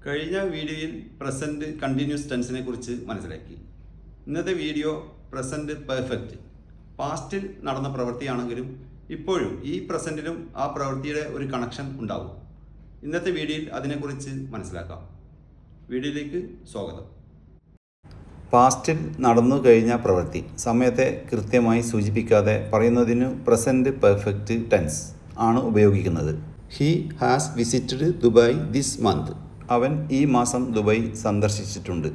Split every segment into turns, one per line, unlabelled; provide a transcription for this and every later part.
കഴിഞ്ഞ വീഡിയോയിൽ present continuous ടെൻസിനെ കുറിച്ച് മനസ്സിലാക്കി. ഇന്നത്തെ വീഡിയോ പ്രസൻറ്റ് പെർഫെക്റ്റ് പാസ്റ്റിൽ നടന്ന പ്രവൃത്തിയാണെങ്കിലും ഇപ്പോഴും ഈ പ്രസൻറ്റിലും ആ പ്രവൃത്തിയുടെ ഒരു കണക്ഷൻ ഉണ്ടാവും. ഇന്നത്തെ വീഡിയോയിൽ അതിനെക്കുറിച്ച് മനസ്സിലാക്കാം. വീഡിയോയിലേക്ക് സ്വാഗതം. പാസ്റ്റിൽ നടന്നു കഴിഞ്ഞ പ്രവൃത്തി സമയത്തെ കൃത്യമായി സൂചിപ്പിക്കാതെ പറയുന്നതിനു പ്രസൻറ്റ് പെർഫെക്റ്റ് ടെൻസ് ആണ് ഉപയോഗിക്കുന്നത്. He has visited Dubai this month. അവൻ ഈ മാസം ദുബായ് സന്ദർശിച്ചിട്ടുണ്ട്.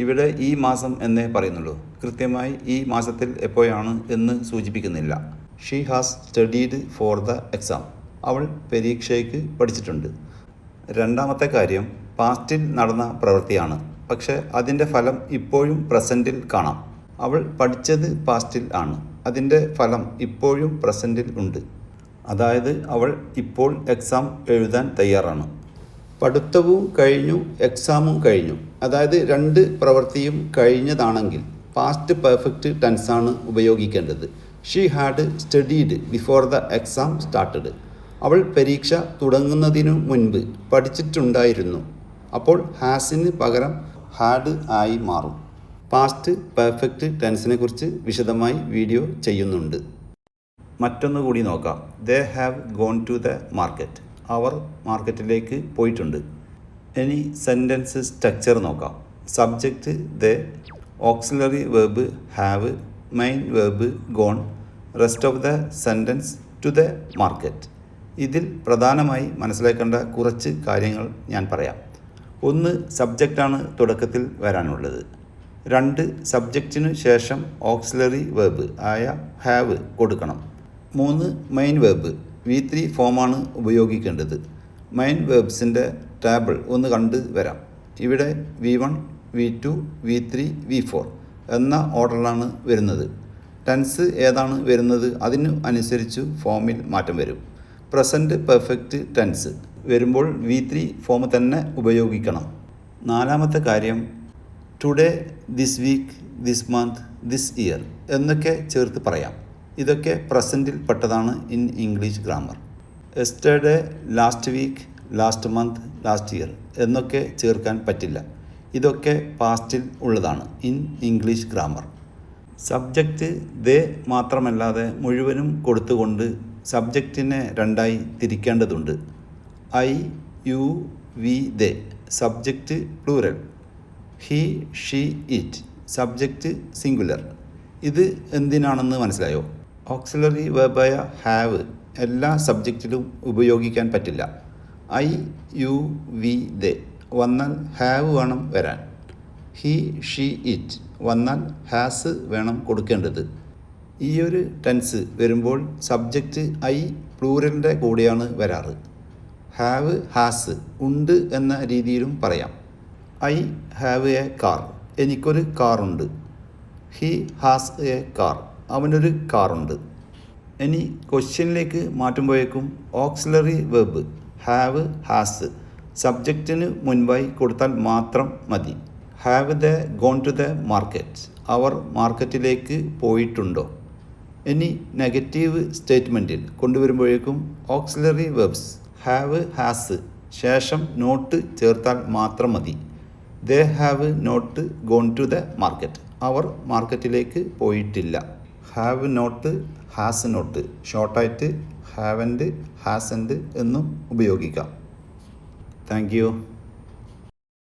ഇവിടെ ഈ മാസം എന്നേ പറയുന്നുള്ളൂ. കൃത്യമായി ഈ മാസത്തിൽ എപ്പോഴാണ് എന്ന് സൂചിപ്പിക്കുന്നില്ല. She has studied for the exam. അവൾ പരീക്ഷയ്ക്ക് പഠിച്ചിട്ടുണ്ട്. രണ്ടാമത്തെ കാര്യം പാസ്റ്റിൽ നടന്ന പ്രവൃത്തിയാണ്, പക്ഷേ അതിൻ്റെ ഫലം ഇപ്പോഴും പ്രസൻറ്റിൽ കാണാം. അവൾ പഠിച്ചത് പാസ്റ്റിൽ ആണ്, അതിൻ്റെ ഫലം ഇപ്പോഴും പ്രസൻറ്റിൽ ഉണ്ട്. അതായത് അവൾ ഇപ്പോൾ എക്സാം എഴുതാൻ തയ്യാറാണ്. പഠിത്തവും കഴിഞ്ഞു, എക്സാമും കഴിഞ്ഞു. അതായത് രണ്ട് പ്രവൃത്തിയും കഴിഞ്ഞതാണെങ്കിൽ പാസ്റ്റ് പെർഫെക്റ്റ് ടെൻസാണ് ഉപയോഗിക്കേണ്ടത്. She had studied before the exam started. അവൾ പരീക്ഷ തുടങ്ങുന്നതിനു മുൻപ് പഠിച്ചിട്ടുണ്ടായിരുന്നു. അപ്പോൾ ഹാസിന് പകരം ഹാഡ് ആയി മാറും. പാസ്റ്റ് പെർഫെക്റ്റ് ടെൻസിനെ കുറിച്ച് വിശദമായി വീഡിയോ ചെയ്യുന്നുണ്ട്. മറ്റൊന്നുകൂടി നോക്കാം. They have gone to the market. അവർ മാർക്കറ്റിലേക്ക് പോയിട്ടുണ്ട്. ഇനി സെൻറ്റൻസ് സ്ട്രക്ചർ നോക്കാം. Subject they, auxiliary verb have, main verb gone, rest of the sentence to the market. ഇതിൽ പ്രധാനമായി മനസ്സിലാക്കേണ്ട കുറച്ച് കാര്യങ്ങൾ ഞാൻ പറയാം. ഒന്ന്, സബ്ജക്റ്റാണ് തുടക്കത്തിൽ വരാനുള്ളത്. രണ്ട്, സബ്ജക്റ്റിനു ശേഷം ഓക്സിലറി വെർബ് ആയ ഹാവ് കൊടുക്കണം. മൂന്ന്, മെയിൻ വെർബ് V3 ഫോമാണ് ഉപയോഗിക്കേണ്ടത്. മെയിൻ വെർബ്സിൻ്റെ ടേബിൾ ഒന്ന് കണ്ട് വരാം. ഇവിടെ V1, V2, V3, V4 എന്ന ഓർഡറിലാണ് വരുന്നത്. ടെൻസ് ഏതാണ് വരുന്നത് അതിനു അനുസരിച്ച് ഫോമിൽ മാറ്റം വരും. പ്രസൻറ്റ് പെർഫെക്റ്റ് ടെൻസ് വരുമ്പോൾ V3 ഫോം തന്നെ ഉപയോഗിക്കണം. നാലാമത്തെ കാര്യം today, this week, this month, this year എന്നൊക്കെ ചേർത്ത് പറയാം. ഇതൊക്കെ പ്രസൻറ്റിൽ പെട്ടതാണ് in English grammar. Yesterday, last week, last month, last year എന്നൊക്കെ ചേർക്കാൻ പറ്റില്ല. ഇതൊക്കെ പാസ്റ്റിൽ ഉള്ളതാണ് in English grammar. Subject they മാത്രമല്ലാതെ മുഴുവനും കൊടുത്തുകൊണ്ട് സബ്ജക്റ്റിനെ രണ്ടായി തിരിക്കേണ്ടതുണ്ട്. I, you, we, they subject plural. He, she, it subject singular. ഇത് എന്തിനാണെന്ന് മനസ്സിലായോ? ഓക്സിലറി വെർബായ ഹാവ് എല്ലാ സബ്ജക്റ്റിലും ഉപയോഗിക്കാൻ പറ്റില്ല. ഐ, യു, വി, ദേ വന്നാൽ ഹാവ് വേണം വരാൻ. ഹി, ഷീ, ഇറ്റ് വന്നാൽ ഹാസ് വേണം കൊടുക്കേണ്ടത്. ഈയൊരു ടെൻസ് വരുമ്പോൾ സബ്ജക്റ്റ് ഐ പ്ലൂരലിൻ്റെ കൂടെയാണ് വരാറ്. ഹാവ്, ഹാസ് ഉണ്ട് എന്ന രീതിയിലും പറയാം. I have a car. എനിക്കൊരു കാറുണ്ട്. He has a car. അവനൊരു കാറുണ്ട്. ഇനി ക്വസ്റ്റ്യനിലേക്ക് മാറ്റുമ്പോഴേക്കും ഓക്സിലറി വെർബ് ഹാവ്, ഹാസ് സബ്ജക്റ്റിന് മുൻപായി കൊടുത്താൽ മാത്രം മതി. Have they gone to the market. അവർ മാർക്കറ്റിലേക്ക് പോയിട്ടുണ്ടോ? ഇനി നെഗറ്റീവ് സ്റ്റേറ്റ്മെൻറ്റിൽ കൊണ്ടുവരുമ്പോഴേക്കും ഓക്സിലറി വെർബ്സ് ഹാവ്, ഹാസ് ശേഷം നോട്ട് ചേർത്താൽ മാത്രം മതി. They have not gone to the market. അവർ മാർക്കറ്റിലേക്ക് പോയിട്ടില്ല. ഹാവ് നോട്ട്, ഹാസ് നോട്ട് ഷോർട്ടായിട്ട് ഹാവൻഡ്, ഹാസൻഡ് എന്നും ഉപയോഗിക്കാം. Thank you.